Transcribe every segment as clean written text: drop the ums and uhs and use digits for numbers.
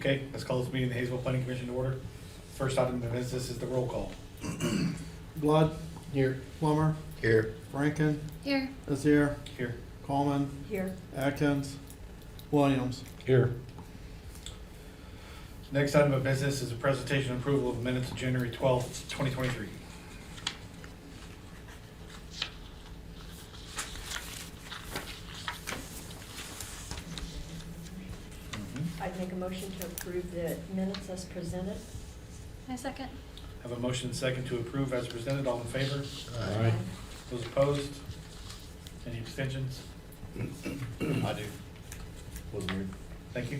Okay, let's call this meeting of the Haysville Planning Commission to order. First item of business is the roll call. Blood, Here. Plummer, Here. Rankin, Here. Azier, Here. Coleman, Here. Atkins, Williams. Here. Next item of business is a presentation and approval of minutes of January 12th, 2023. I'd make a motion to approve the minutes as presented. I second. Have a motion and second to approve as presented. All in favor? Aye. Those opposed? Any abstentions? I do. Wasn't here. Thank you.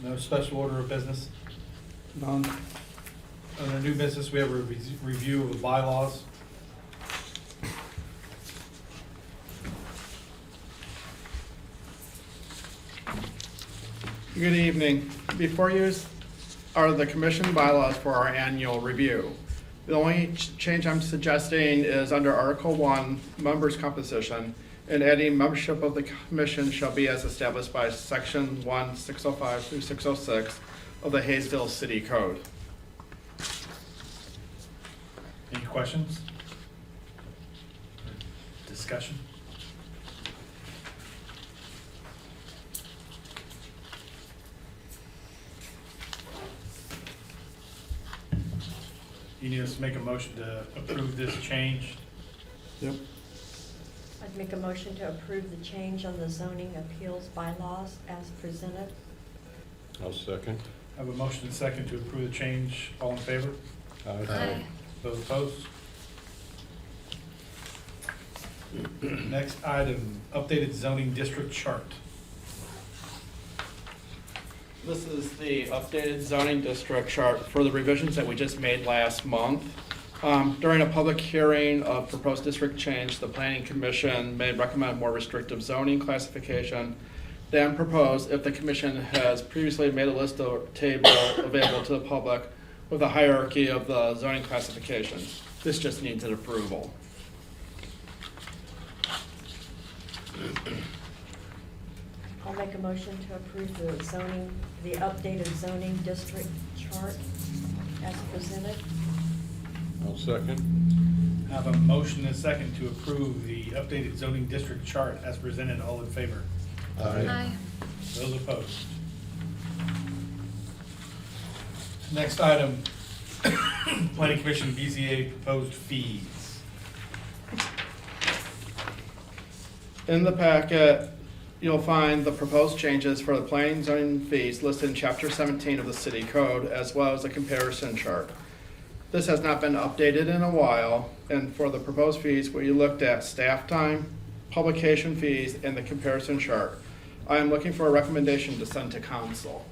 No special order of business. None. Under new business, we have a review of the bylaws. Good evening. Before you are the commission bylaws for our annual review. The only change I'm suggesting is under Article 1, members' composition, and adding membership of the commission shall be as established by Section 1, 605 through 606 of the Haysville City Code. Any questions? Discussion? You need us to make a motion to approve this change. Yep. I'd make a motion to approve the change on the zoning appeals bylaws as presented. I'll second. I have a motion and second to approve the change. All in favor? Aye. Those opposed? Next item, updated zoning district chart. This is the updated zoning district chart for the revisions that we just made last month. During a public hearing of proposed district change, the Planning Commission may recommend more restrictive zoning classification than proposed if the commission has previously made a list of table available to the public with a hierarchy of the zoning classifications. This just needs an approval. I'll make a motion to approve the updated zoning district chart as presented. I'll second. I have a motion and second to approve the updated zoning district chart as presented. All in favor? Aye. Those opposed? Next item, Planning Commission BZA proposed fees. In the packet, you'll find the proposed changes for the planning and zoning fees listed in Chapter 17 of the City Code, as well as a comparison chart. This has not been updated in a while, and for the proposed fees, we looked at staff time, publication fees, and the comparison chart. I am looking for a recommendation to send to council.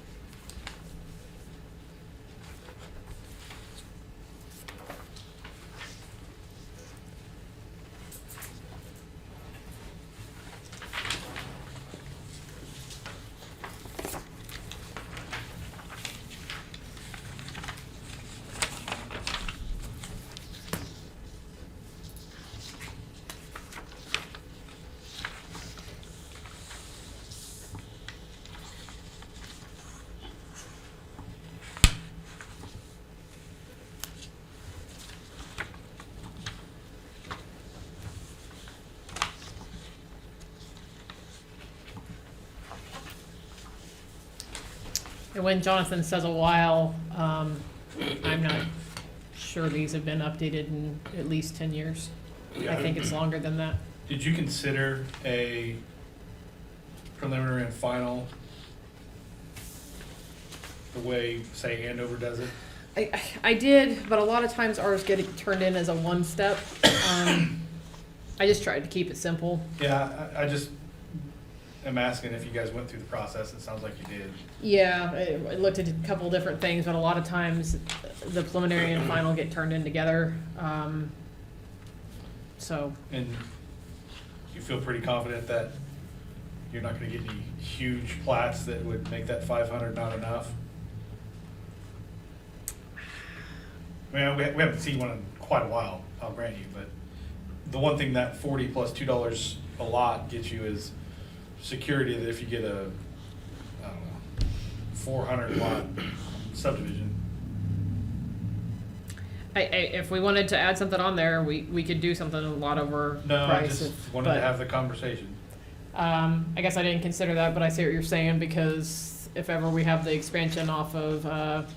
And when Jonathan says a while, I'm not sure these have been updated in at least 10 years. I think it's longer than that. Did you consider a preliminary and final the way, say, Andover does it? I did, but a lot of times ours get turned in as a one-step. I just tried to keep it simple. Yeah, I just am asking if you guys went through the process. It sounds like you did. Yeah, I looked at a couple different things, but a lot of times the preliminary and final get turned in together. So, And you feel pretty confident that you're not gonna get any huge plats that would make that 500 not enough? I mean, we haven't seen one in quite a while, I'll grant you, but the one thing that 40 plus $2 a lot gets you is security that if you get a I don't know, 400 lot subdivision. If we wanted to add something on there, we could do something a lot over No, I price. just if- wanted to but, have the conversation. I guess I didn't consider that, but I see what you're saying, because if ever we have the expansion off of,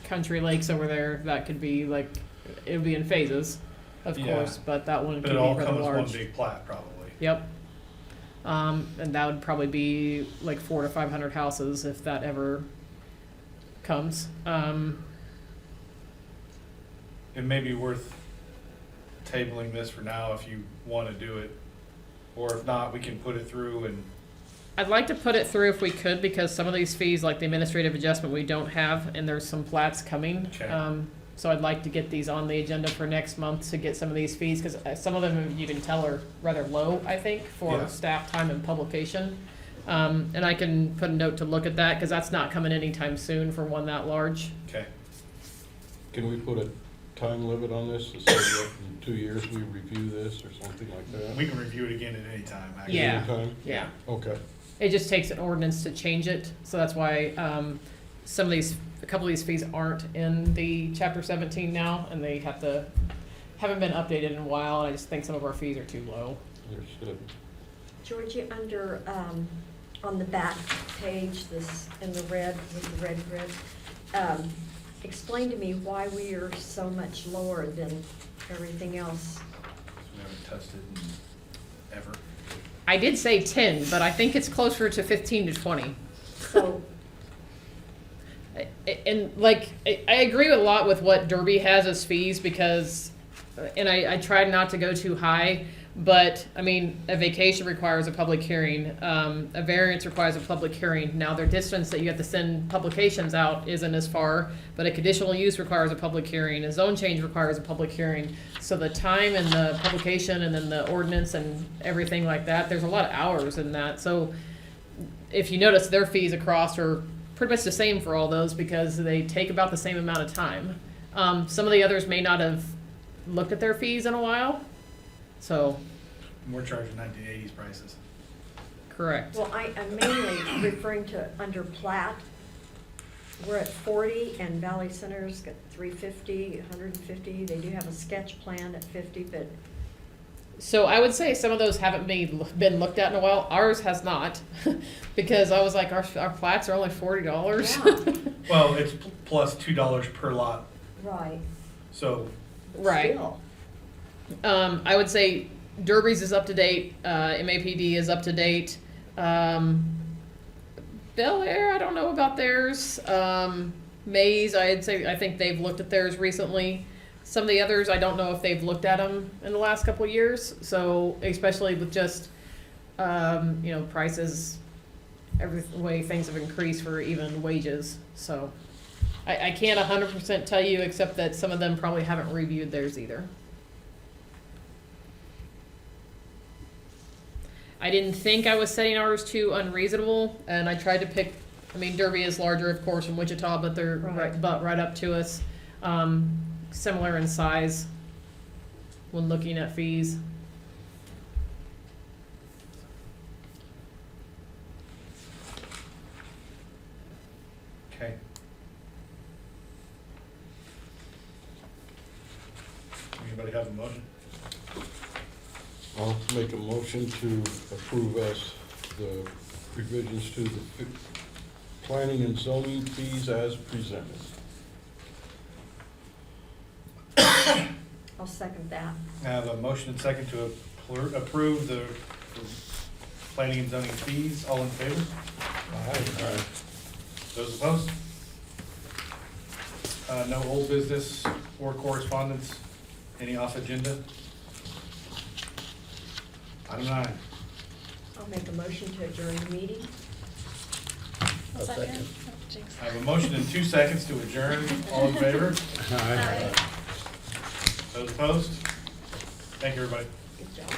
Country Lakes over there, that could be like, it would be in phases, of Yeah. course, but that one But could it be all rather comes one large. big plat, probably. Yep. And that would probably be like 400 to 500 houses if that ever comes. It may be worth tabling this for now if you want to do it. Or if not, we can put it through and, I'd like to put it through if we could, because some of these fees, like the administrative adjustment, we don't have, and there's some plats coming. Okay. So I'd like to get these on the agenda for next month to get some of these fees, because some of them, you can tell, are rather low, I think, for Yeah. staff time and publication. And I can put a note to look at that, because that's not coming anytime soon for one that large. okay. Can we put a time limit on this, to say that in 2 years we review this or something like that? We can review it again at any time, actually. Yeah. Anytime? Yeah. Okay. It just takes an ordinance to change it, so that's why, some of these, a couple of these fees aren't in the chapter 17 now, and they haven't been updated in a while, and I just think some of our fees are too low. Understood. Georgie, under, on the back page, this, in the red, with the red grid, explain to me why we are so much lower than everything else. We haven't tested ever. I did say 10, but I think it's closer to 15 to 20. So, And like, I agree with a lot with what Derby has as fees, because, and I tried not to go too high, but I mean, a vacation requires a public hearing, a variance requires a public hearing. Now, their distance that you have to send publications out isn't as far, but a conditional use requires a public hearing, a zone change requires a public hearing. So the time and the publication and then the ordinance and everything like that, there's a lot of hours in that. So if you notice, their fees across are pretty much the same for all those, because they take about the same amount of time. Some of the others may not have looked at their fees in a while, so, We're charging 1980s prices. correct. well, I'm mainly referring to under plat. We're at 40, and Valley Center's got 350, 150. They do have a sketch plan at 50, but So I would say some of those haven't been looked at in a while. Ours has not, because I was like, our plats are only $40. Yeah. Well, it's plus $2 per lot, right. so But Right. still. I would say Derby's is up to date, MAPD is up to date. Bel Air, I don't know about theirs. Maze, I think they've looked at theirs recently. Some of the others, I don't know if they've looked at them in the last couple of years. So especially with just, prices, every way things have increased for even wages. So I can't 100% tell you, except that some of them probably haven't reviewed theirs either. I didn't think I was setting ours too unreasonable, and I tried to pick, Derby is larger, of course, from Wichita, but they're right up to us. Similar in size when looking at fees. okay. Anybody have a motion? I'll make a motion to approve as the revisions to the planning and zoning fees as presented. I'll second that. I have a motion and second to approve the planning and zoning fees. All in favor? Aye. Those opposed? No old business or correspondence? Any off agenda? Item 9. I'll make a motion to adjourn the meeting. I'll second. Oh, jinx. I have a motion in 2 seconds to adjourn. All in favor? Aye. Those opposed? Thank you, everybody. Good job.